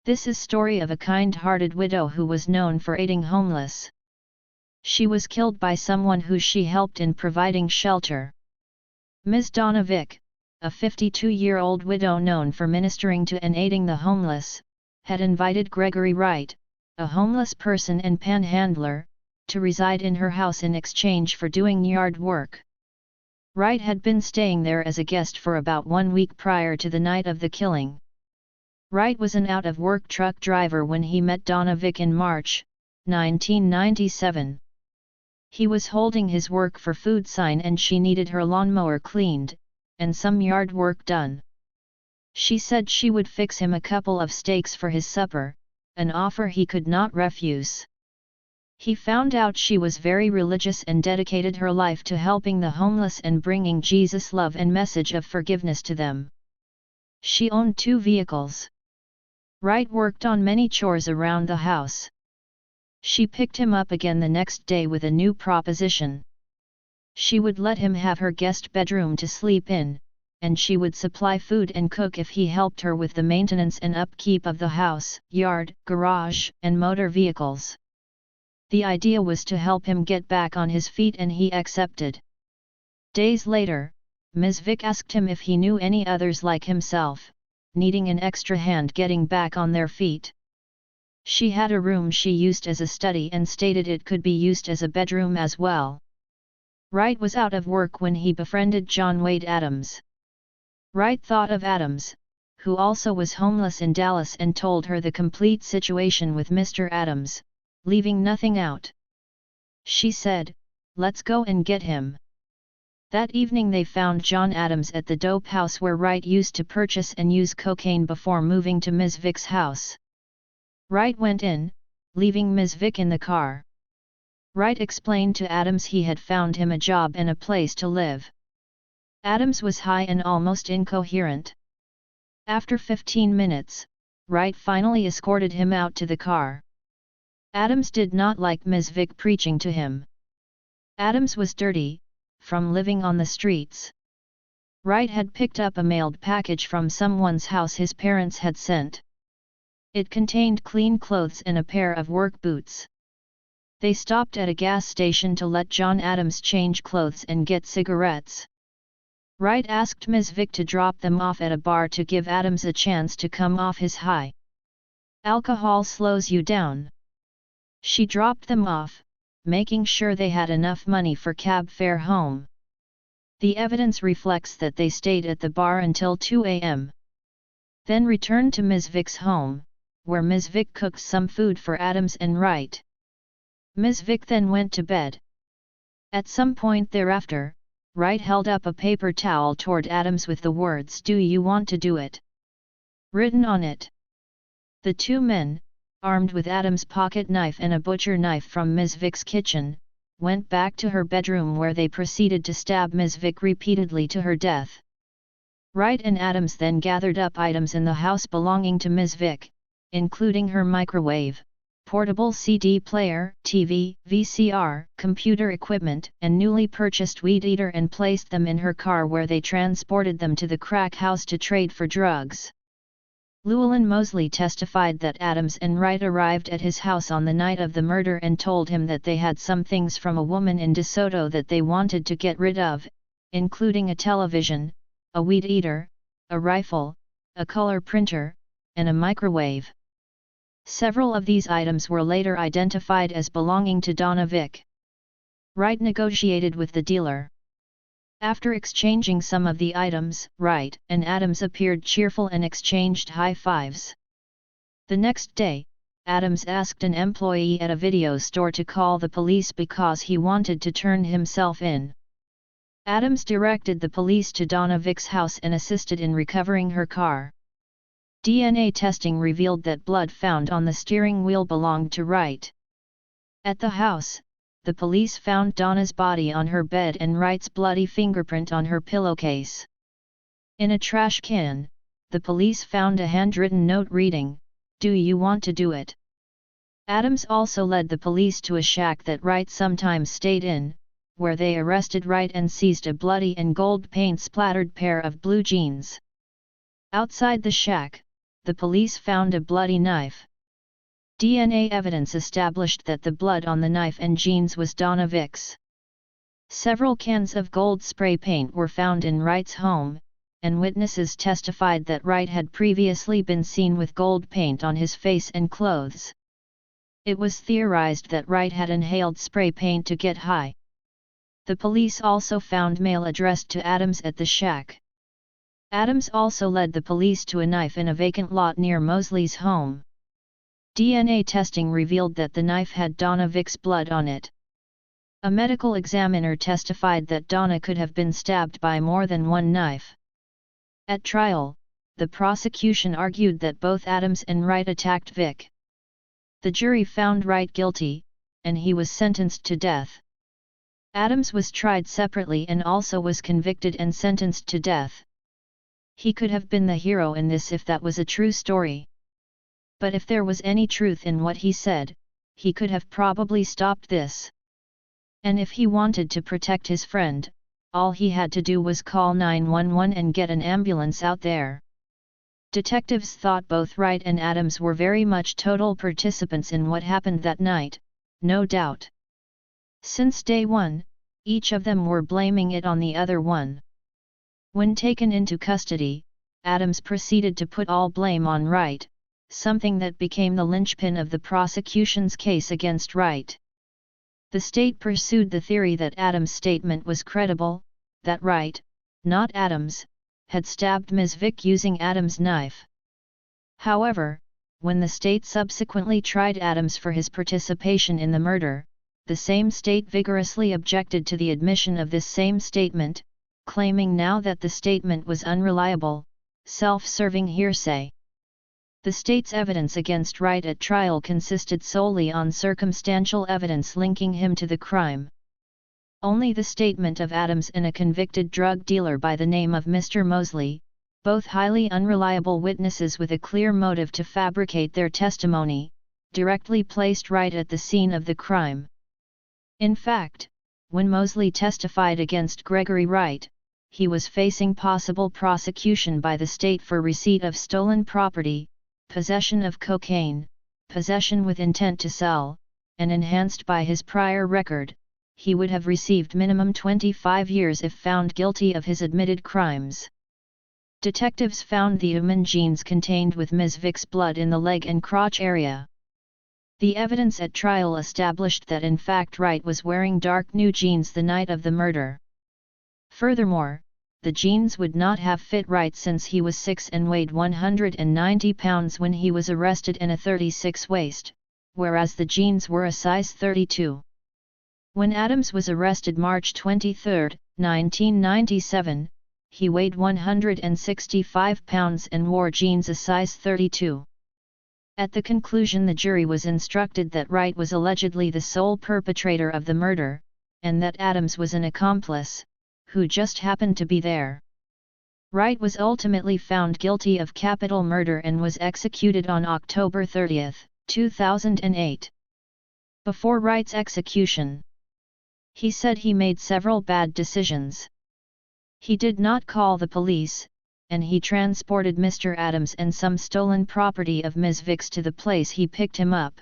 This is story of a kind-hearted widow who was known for aiding homeless. She was killed by someone who she helped in providing shelter. Ms. Donna Vick, a 52-year-old widow known for ministering to and aiding the homeless, had invited Gregory Wright, a homeless person and panhandler, to reside in her house in exchange for doing yard work. Wright had been staying there as a guest for about 1 week prior to the night of the killing. Wright was an out-of-work truck driver when he met Donna Vick in March, 1997. He was holding his work for food sign and she needed her lawnmower cleaned, and some yard work done. She said she would fix him a couple of steaks for his supper, an offer he could not refuse. He found out she was very religious and dedicated her life to helping the homeless and bringing Jesus' love and message of forgiveness to them. She owned 2 vehicles. Wright worked on many chores around the house. She picked him up again the next day with a new proposition. She would let him have her guest bedroom to sleep in, and she would supply food and cook if he helped her with the maintenance and upkeep of the house, yard, garage, and motor vehicles. The idea was to help him get back on his feet and he accepted. Days later, Ms. Vick asked him if he knew any others like himself, needing an extra hand getting back on their feet. She had a room she used as a study and stated it could be used as a bedroom as well. Wright was out of work when he befriended John Wade Adams. Wright thought of Adams, who also was homeless in Dallas, and told her the complete situation with Mr. Adams, leaving nothing out. She said, "Let's go and get him." That evening they found John Adams at the dope house where Wright used to purchase and use cocaine before moving to Ms. Vick's house. Wright went in, leaving Ms. Vick in the car. Wright explained to Adams he had found him a job and a place to live. Adams was high and almost incoherent. After 15 minutes, Wright finally escorted him out to the car. Adams did not like Ms. Vick preaching to him. Adams was dirty, from living on the streets. Wright had picked up a mailed package from someone's house his parents had sent. It contained clean clothes and a pair of work boots. They stopped at a gas station to let John Adams change clothes and get cigarettes. Wright asked Ms. Vick to drop them off at a bar to give Adams a chance to come off his high. Alcohol slows you down. She dropped them off, making sure they had enough money for cab fare home. The evidence reflects that they stayed at the bar until 2 a.m. Then returned to Ms. Vick's home, where Ms. Vick cooked some food for Adams and Wright. Ms. Vick then went to bed. At some point thereafter, Wright held up a paper towel toward Adams with the words, "Do you want to do it?" written on it. The 2 men, armed with Adams' pocket knife and a butcher knife from Ms. Vick's kitchen, went back to her bedroom where they proceeded to stab Ms. Vick repeatedly to her death. Wright and Adams then gathered up items in the house belonging to Ms. Vick, including her microwave, portable CD player, TV, VCR, computer equipment, and newly purchased weed eater, and placed them in her car where they transported them to the crack house to trade for drugs. Llewellyn Mosley testified that Adams and Wright arrived at his house on the night of the murder and told him that they had some things from a woman in DeSoto that they wanted to get rid of, including a television, a weed eater, a rifle, a color printer, and a microwave. Several of these items were later identified as belonging to Donna Vick. Wright negotiated with the dealer. After exchanging some of the items, Wright and Adams appeared cheerful and exchanged high fives. The next day, Adams asked an employee at a video store to call the police because he wanted to turn himself in. Adams directed the police to Donna Vick's house and assisted in recovering her car. DNA testing revealed that blood found on the steering wheel belonged to Wright. At the house, the police found Donna's body on her bed and Wright's bloody fingerprint on her pillowcase. In a trash can, the police found a handwritten note reading, "Do you want to do it?" Adams also led the police to a shack that Wright sometimes stayed in, where they arrested Wright and seized a bloody and gold paint-splattered pair of blue jeans. Outside the shack, the police found a bloody knife. DNA evidence established that the blood on the knife and jeans was Donna Vick's. Several cans of gold spray paint were found in Wright's home, and witnesses testified that Wright had previously been seen with gold paint on his face and clothes. It was theorized that Wright had inhaled spray paint to get high. The police also found mail addressed to Adams at the shack. Adams also led the police to a knife in a vacant lot near Mosley's home. DNA testing revealed that the knife had Donna Vick's blood on it. A medical examiner testified that Donna could have been stabbed by more than one knife. At trial, the prosecution argued that both Adams and Wright attacked Vick. The jury found Wright guilty, and he was sentenced to death. Adams was tried separately and also was convicted and sentenced to death. He could have been the hero in this if that was a true story. But if there was any truth in what he said, he could have probably stopped this. And if he wanted to protect his friend, all he had to do was call 911 and get an ambulance out there. Detectives thought both Wright and Adams were very much total participants in what happened that night, no doubt. Since day one, each of them were blaming it on the other one. When taken into custody, Adams proceeded to put all blame on Wright, something that became the linchpin of the prosecution's case against Wright. The state pursued the theory that Adams' statement was credible, that Wright, not Adams, had stabbed Ms. Vick using Adams' knife. However, when the state subsequently tried Adams for his participation in the murder, the same state vigorously objected to the admission of this same statement, claiming now that the statement was unreliable, self-serving hearsay. The state's evidence against Wright at trial consisted solely on circumstantial evidence linking him to the crime. Only the statement of Adams and a convicted drug dealer by the name of Mr. Mosley, both highly unreliable witnesses with a clear motive to fabricate their testimony, directly placed Wright at the scene of the crime. In fact, when Mosley testified against Gregory Wright, he was facing possible prosecution by the state for receipt of stolen property, possession of cocaine, possession with intent to sell, and enhanced by his prior record, he would have received minimum 25 years if found guilty of his admitted crimes. Detectives found the human jeans contained with Ms. Vick's blood in the leg and crotch area. The evidence at trial established that in fact Wright was wearing dark new jeans the night of the murder. Furthermore, the jeans would not have fit Wright since he was 6 and weighed 190 pounds when he was arrested and a 36 waist, whereas the jeans were a size 32. When Adams was arrested March 23, 1997, he weighed 165 pounds and wore jeans a size 32. At the conclusion, the jury was instructed that Wright was allegedly the sole perpetrator of the murder, and that Adams was an accomplice, who just happened to be there. Wright was ultimately found guilty of capital murder and was executed on October 30, 2008. Before Wright's execution, he said he made several bad decisions. He did not call the police, and he transported Mr. Adams and some stolen property of Ms. Vick's to the place he picked him up.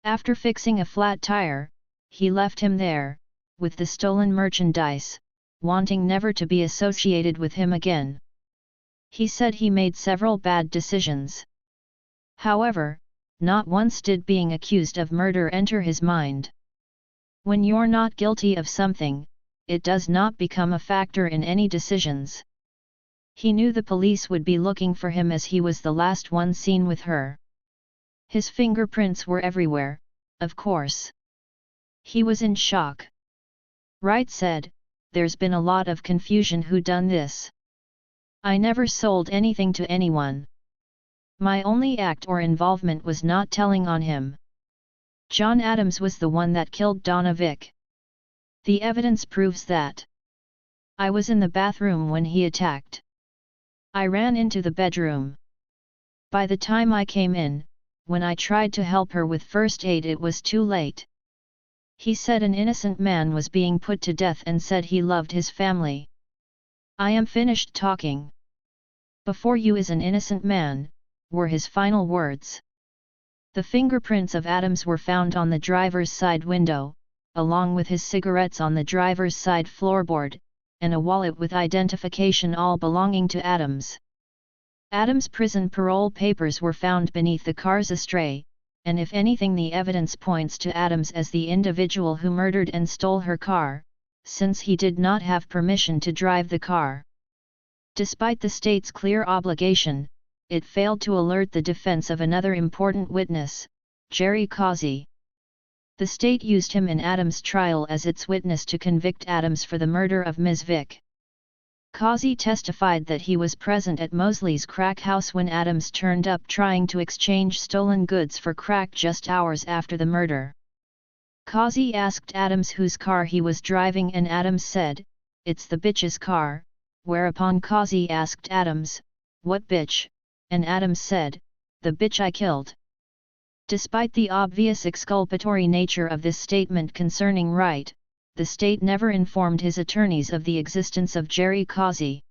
After fixing a flat tire, he left him there, with the stolen merchandise, wanting never to be associated with him again. He said he made several bad decisions. However, not once did being accused of murder enter his mind. When you're not guilty of something, it does not become a factor in any decisions. He knew the police would be looking for him as he was the last one seen with her. His fingerprints were everywhere, of course. He was in shock. Wright said, "There's been a lot of confusion who done this. I never sold anything to anyone. My only act or involvement was not telling on him. John Adams was the one that killed Donna Vick. The evidence proves that. I was in the bathroom when he attacked. I ran into the bedroom. By the time I came in, when I tried to help her with first aid, it was too late." He said an innocent man was being put to death and said he loved his family. "I am finished talking. Before you is an innocent man, were his final words. The fingerprints of Adams were found on the driver's side window, along with his cigarettes on the driver's side floorboard, and a wallet with identification all belonging to Adams. Adams' prison parole papers were found beneath the car's ashtray, and if anything the evidence points to Adams as the individual who murdered and stole her car, since he did not have permission to drive the car. Despite the state's clear obligation, it failed to alert the defense of another important witness, Jerry Causey. The state used him in Adams' trial as its witness to convict Adams for the murder of Ms. Vick. Causey testified that he was present at Mosley's crack house when Adams turned up trying to exchange stolen goods for crack just hours after the murder. Causey asked Adams whose car he was driving and Adams said, "It's the bitch's car," whereupon Causey asked Adams, "What bitch?" and Adams said, "The bitch I killed." Despite the obvious exculpatory nature of this statement concerning Wright, the state never informed his attorneys of the existence of Jerry Causey.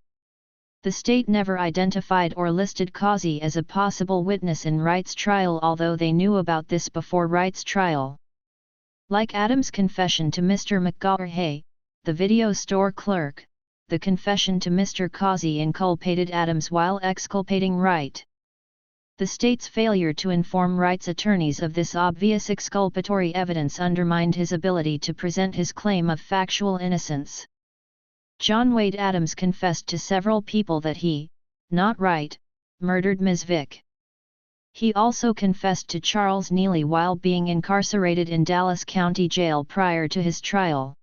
The state never identified or listed Causey as a possible witness in Wright's trial, although they knew about this before Wright's trial. Like Adams' confession to Mr. McGaughy, the video store clerk, the confession to Mr. Causey inculpated Adams while exculpating Wright. The state's failure to inform Wright's attorneys of this obvious exculpatory evidence undermined his ability to present his claim of factual innocence. John Wade Adams confessed to several people that he, not Wright, murdered Ms. Vick. He also confessed to Charles Neely while being incarcerated in Dallas County Jail prior to his trial.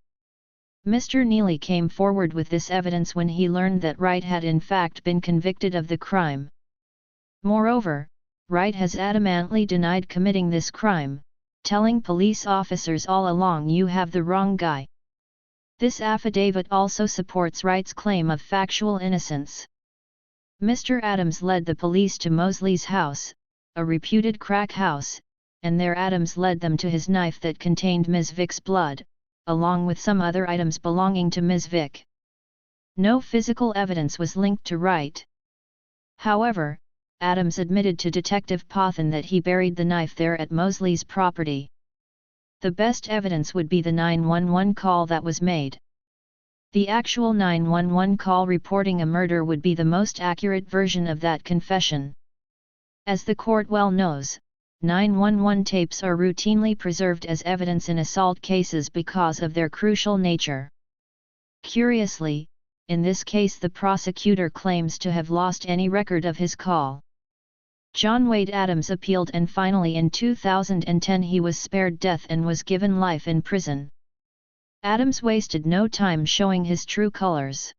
Mr. Neely came forward with this evidence when he learned that Wright had in fact been convicted of the crime. Moreover, Wright has adamantly denied committing this crime, telling police officers all along, "You have the wrong guy." This affidavit also supports Wright's claim of factual innocence. Mr. Adams led the police to Mosley's house, a reputed crack house, and there Adams led them to his knife that contained Ms. Vick's blood, along with some other items belonging to Ms. Vick. No physical evidence was linked to Wright. However, Adams admitted to Detective Pothen that he buried the knife there at Mosley's property. The best evidence would be the 911 call that was made. The actual 911 call reporting a murder would be the most accurate version of that confession. As the court well knows, 911 tapes are routinely preserved as evidence in assault cases because of their crucial nature. Curiously, in this case the prosecutor claims to have lost any record of his call. John Wade Adams appealed and finally in 2010 he was spared death and was given life in prison. Adams wasted no time showing his true colors.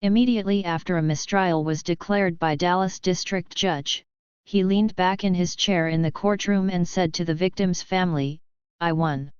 Immediately after a mistrial was declared by Dallas District Judge, he leaned back in his chair in the courtroom and said to the victim's family, "I won."